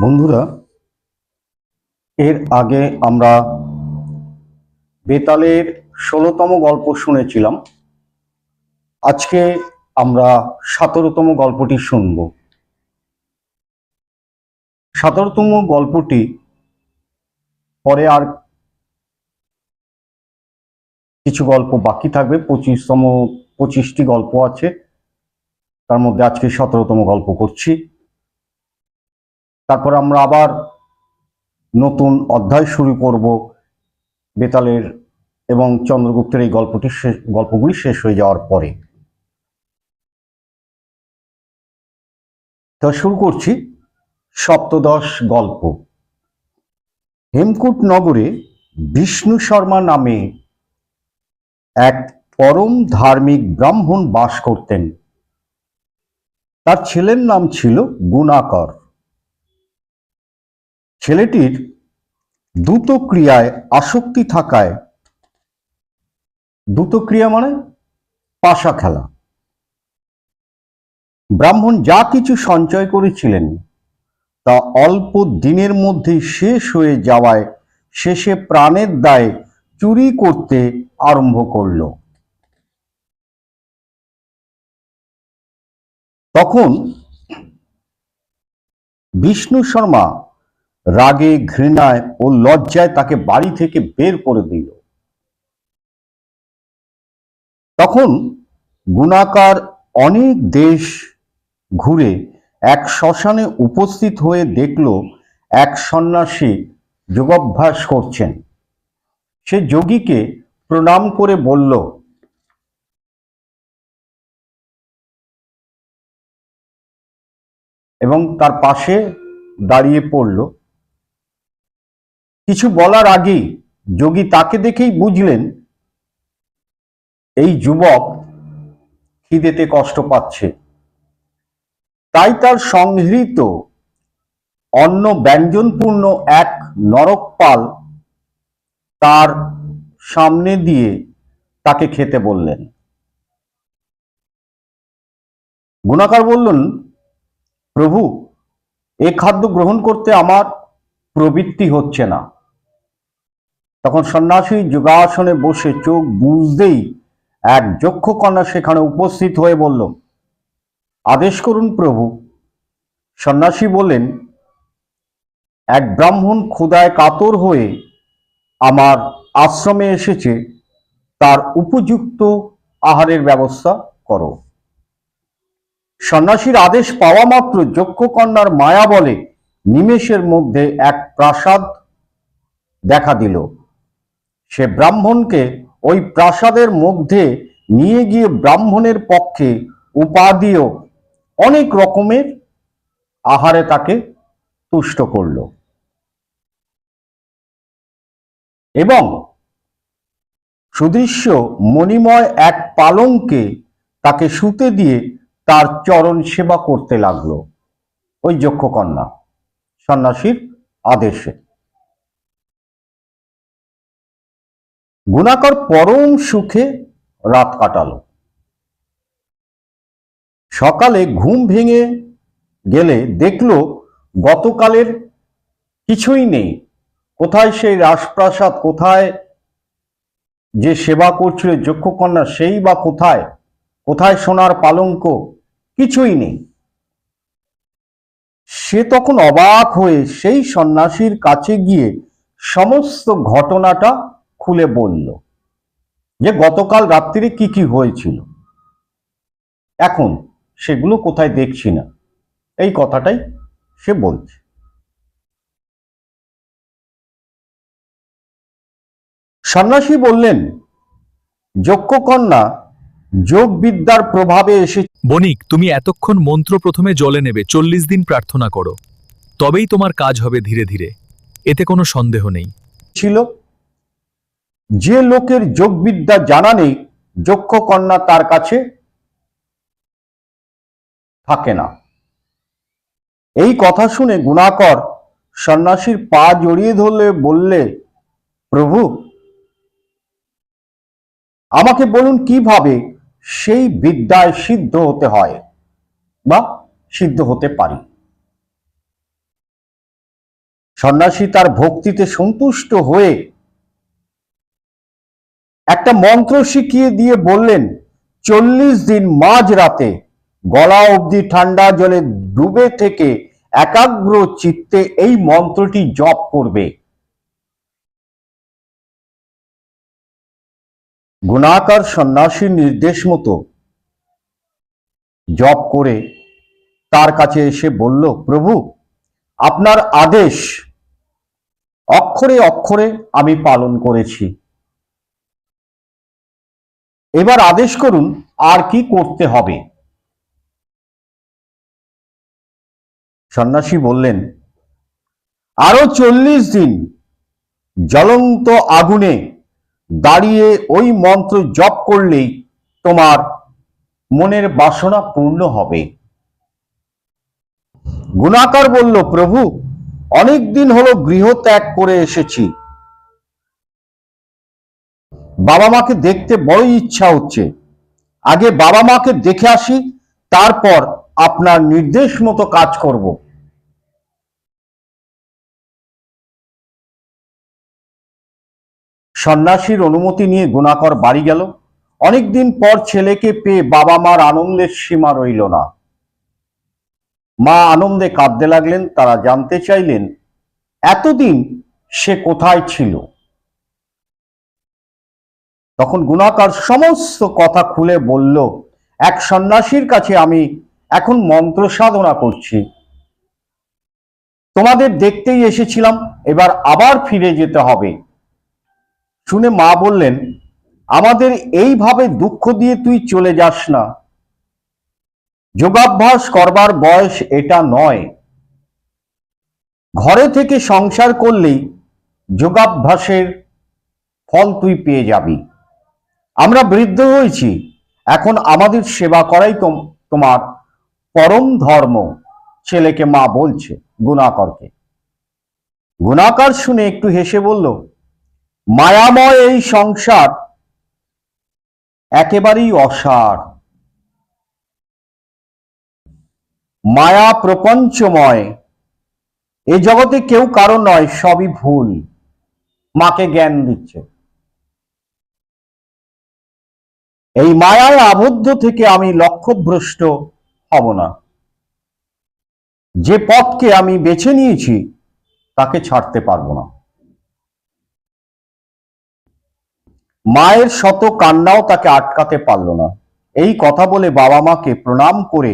বন্ধুরা, এর আগে আমরা বেতালের ১৬তম গল্প শুনেছিলাম। আজকে আমরা ১৭তম গল্পটি শুনব। ১৭তম গল্পটি পরে আর কিছু গল্প বাকি থাকবে। ২৫টি গল্প আছে, তার মধ্যে আজকে ১৭তম গল্প করছি। তারপর আমরা আবার নতুন অধ্যায় শুরু করব বেতালের এবং চন্দ্রগুপ্তের এই গল্পগুলি শেষ হয়ে যাওয়ার পরে। তো শুরু করছি সপ্তদশ গল্প। হেমকূট নগরে বিষ্ণু শর্মা নামে এক পরম ধার্মিক ব্রাহ্মণ বাস করতেন। তার ছেলের নাম ছিল গুণাকর। ছেলেটির দ্রুত ক্রিয়ায় আসক্তি থাকায়, দ্রুত ক্রিয়া মানে পাশা খেলা, ব্রাহ্মণ যা কিছু সঞ্চয় করেছিলেন তা অল্প দিনের মধ্যেই শেষ হয়ে যাওয়ায় শেষে প্রাণের দায়ে চুরি করতে আরম্ভ করল। তখন বিষ্ণু শর্মা রাগে, ঘৃণায় ও লজ্জায় তাকে বাড়ি থেকে বের করে দিল। তখন গুণাকার অনেক দেশ ঘুরে এক শ্মশানে উপস্থিত হয়ে দেখল এক সন্ন্যাসী যোগাভ্যাস করছেন। সে যোগীকে প্রণাম করে বলল, এবং তার পাশে দাঁড়িয়ে পড়ল। কিছু বলার আগেই যোগী তাকে দেখেই বুঝলেন এই যুবক খিদেতে কষ্ট পাচ্ছে। তাই তার সংগৃহীত অন্ন ব্যঞ্জনপূর্ণ এক নরকপাল তার সামনে দিয়ে তাকে খেতে বললেন। গুণাকার বললেন, প্রভু, এ খাদ্য গ্রহণ করতে আমার প্রবৃত্তি হচ্ছে না। তখন সন্ন্যাসী যোগাসনে বসে চোখ বুজতেই এক যক্ষকন্যা সেখানে উপস্থিত হয়ে বলল, আদেশ করুন প্রভু। সন্ন্যাসী বললেন, এক ব্রাহ্মণ ক্ষুধায় কাতর হয়ে আমার আশ্রমে এসেছে, তার উপযুক্ত আহারের ব্যবস্থা করো। সন্ন্যাসীর আদেশ পাওয়া মাত্র যক্ষকন্যার মায়া বলে নিমেষের মধ্যে এক প্রাসাদ দেখা দিল। সে ব্রাহ্মণকে ওই প্রাসাদের মধ্যে নিয়ে গিয়ে ব্রাহ্মণের পক্ষে উপাদেয় অনেক রকমের আহারে তাকে তুষ্ট করল এবং সুদৃশ্য মণিময় এক পালঙ্কে তাকে শুতে দিয়ে তার চরণ সেবা করতে লাগলো ওই যক্ষকন্যা সন্ন্যাসীর আদেশে। গুণাকর পরম সুখে রাত কাটালো। সকালে ঘুম ভেঙে গেলে দেখলো গতকালের কিছুই নেই। কোথায় সেই রাজপ্রাসাদ, কোথায় যে সেবা করছিল যক্ষকন্যা, সেই বা কোথায়, কোথায় সোনার পালঙ্ক, কিছুই নেই। সে তখন অবাক হয়ে সেই সন্ন্যাসীর কাছে গিয়ে সমস্ত ঘটনাটা খুলে বলল, যে গতকাল রাত্রিরে কি কি হয়েছিল, এখন সেগুলো কোথায় দেখছি না, এই কথাটাই সে বলছে। সন্ন্যাসী বললেন, যক্ষকন্যা যোগ বিদ্যার প্রভাবে এসে। বণিক, তুমি এতক্ষণ মন্ত্র প্রথমে জলে নেবে, 40 দিন প্রার্থনা করো, তবেই তোমার কাজ হবে ধীরে ধীরে, এতে কোনো সন্দেহ নেই। ছিল যে লোকের যোগ বিদ্যা জানা নেই, যক্ষকন্যা তার কাছে থাকে না। এই কথা শুনে গুণাকর সন্ন্যাসীর পা জড়িয়ে ধরলে বললে, প্রভু, আমাকে বলুন কিভাবে সেই বিদ্যায় সিদ্ধ হতে হয় বা সিদ্ধ হতে পারি। সন্ন্যাসী তার ভক্তিতে সন্তুষ্ট হয়ে একটা মন্ত্র শিখিয়ে দিয়ে বললেন, 40 দিন মাঝরাতে গলা অবধি ঠান্ডা জলে ডুবে থেকে একাগ্র চিত্তে এই মন্ত্রটি জপ করবে। গুণাকার সন্ন্যাসীর নির্দেশ মতো জপ করে তার কাছে এসে বলল, প্রভু, আপনার আদেশ অক্ষরে অক্ষরে আমি পালন করেছি, এবার আদেশ করুন আর কি করতে হবে। সন্ন্যাসী বললেন, আরো 40 দিন জ্বলন্ত আগুনে দাঁড়িয়ে ওই মন্ত্র জপ করলেই তোমার মনের বাসনা পূর্ণ হবে। গুণাকার বলল, প্রভু, অনেক দিন হলো গৃহ ত্যাগ করে এসেছি, বাবা মাকে দেখতে বড়ই ইচ্ছা হচ্ছে, আগে বাবা মাকে দেখে আসি, তারপর আপনার নির্দেশ মতো কাজ করব। সন্ন্যাসীর অনুমতি নিয়ে গুণাকর বাড়ি গেল। অনেকদিন পর ছেলেকে পেয়ে বাবা মার আনন্দের সীমা রইল না। মা আনন্দে কাঁদতে লাগলেন। তারা জানতে চাইলেন, এতদিন সে কোথায় ছিল। তখন গুণাকর সমস্ত কথা খুলে বলল, এক সন্ন্যাসীর কাছে আমি এখন মন্ত্র সাধনা করছি, তোমাদের দেখতেই এসেছিলাম, এবার আবার ফিরে যেতে হবে। শুনে মা বললেন, আমাদের এইভাবে দুঃখ দিয়ে তুই চলে যাস না, যোগাভ্যাস করবার বয়স এটা নয়, ঘরে থেকে সংসার করলেই যোগাভ্যাসের ফল তুই পেয়ে যাবি। আমরা বৃদ্ধ হয়েছি, এখন আমাদের সেবা করাই তোমার পরম ধর্ম, ছেলেকে মা বলছে গুণাকরকে। গুণাকর শুনে একটু হেসে বলল, মায়াময় এই সংসার একেবারেই অসার, মায়া প্রপঞ্চময়, এ জগতে কেউ কারো নয়, সবই ভুল। মাকে জ্ঞান দিচ্ছে, এই মায়ায় আবদ্ধ থেকে আমি লক্ষ্যভ্রষ্ট হব না, যে পথকে আমি বেছে নিয়েছি তাকে ছাড়তে পারবো না। মায়ের শত কান্নাও তাকে আটকাতে পারল না। এই কথা বলে বাবা মাকে প্রণাম করে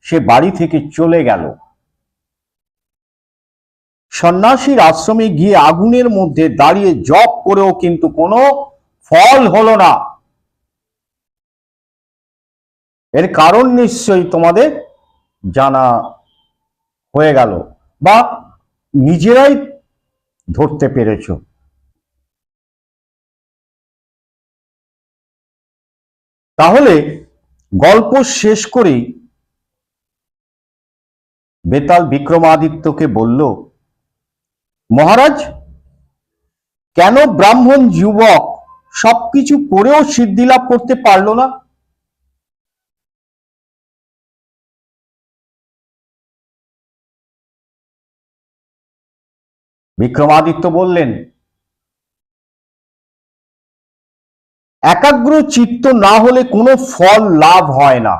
সে বাড়ি থেকে চলে গেল। সন্ন্যাসীর আশ্রমে গিয়ে আগুনের মধ্যে দাঁড়িয়ে জপ করেও কিন্তু কোনো ফল হলো না। এর কারণ নিশ্চয়ই তোমাদের জানা হয়ে গেল বা নিজেরাই ধরতে পেরেছ। তাহলে গল্প শেষ করেই বেতাল বিক্রমাদিত্যকে বলল, মহারাজ, কেন ব্রাহ্মণ যুবক সবকিছু করেও সিদ্ধি লাভ করতে পারল না? বিক্রমাদিত্য বললেন, একাগ্র চিত্ত না হলে কোনো ফল লাভ হয় না।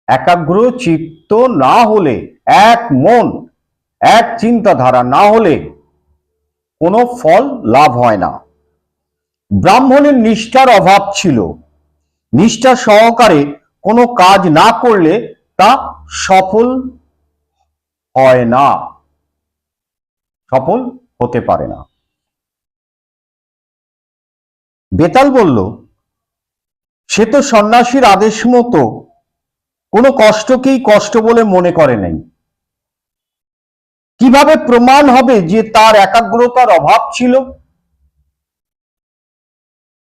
একাগ্র চিত্ত না হলে, এক মন এক চিন্তাধারা না হলে কোনো ফল লাভ হয় না। ব্রাহ্মণের নিষ্ঠার অভাব ছিল, নিষ্ঠা সহকারে কোনো কাজ না করলে তা সফল হয় না, সফল হতে পারে না। বেতাল বলল, সে তো সন্ন্যাসীর আদেশ মতো কোনো কষ্টকেই কষ্ট বলে মনে করে নাই, কিভাবে প্রমাণ হবে যে তার একাগ্রতার অভাব ছিল?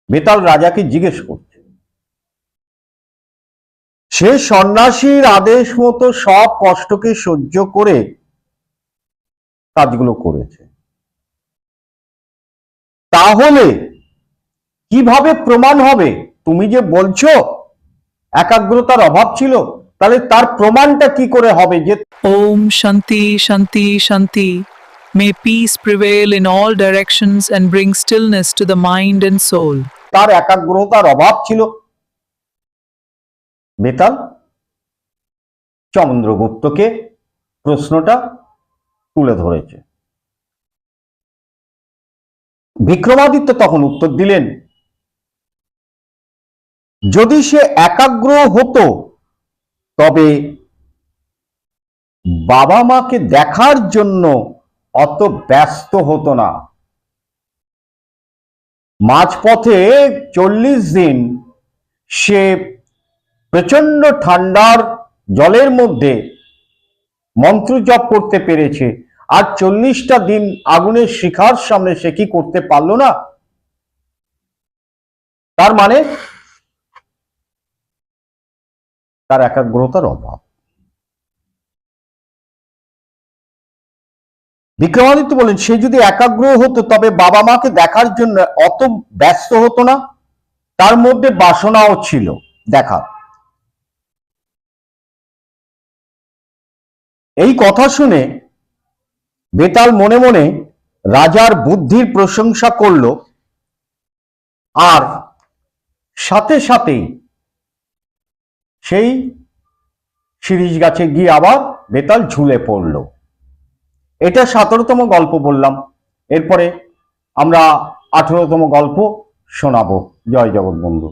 বেতাল রাজাকে জিজ্ঞেস করছে। সে সন্ন্যাসীর আদেশ মতো সব কষ্টকে সহ্য করে কাজগুলো করেছে, তাহলে কিভাবে প্রমাণ হবে তুমি যে বলছো একাগ্রতার অভাব ছিল? তাহলে তার প্রমাণটা কি করে হবে যে Om Shanti Shanti Shanti. May peace prevail in all directions and bring stillness to the mind and soul. তার একাগ্রতার অভাব ছিল? বেতাল চন্দ্রগুপ্তকে প্রশ্নটা তুলে ধরেছে। বিক্রমাদিত্য তখন উত্তর দিলেন, যদি সে একাগ্র হতো তবে বাবা মাকে দেখার জন্য অত ব্যস্ত হতো না। মাঝপথে 40 দিন সে প্রচন্ড ঠান্ডার জলের মধ্যে মন্ত্র জপ করতে পেরেছে, আর 40টা দিন আগুনের শিখার সামনে সে কি করতে পারল না? তার মানে তার একাগ্রতার অভাব। বিক্রমাদিত্য বলেন, সে যদি একাগ্র হতো তবে বাবা মাকে দেখার জন্য অত ব্যস্ত হতো না। তার মধ্যে বাসনাও ছিল দেখার। এই কথা শুনে বেতাল মনে মনে রাজার বুদ্ধির প্রশংসা করল, আর সাথে সাথেই সেই শিরীষ গাছে গিয়ে আবার বেতাল ঝুলে পড়ল। এটা 17তম গল্প বললাম। এরপরে আমরা 18তম গল্প শোনাবো। জয় জগৎবন্ধু।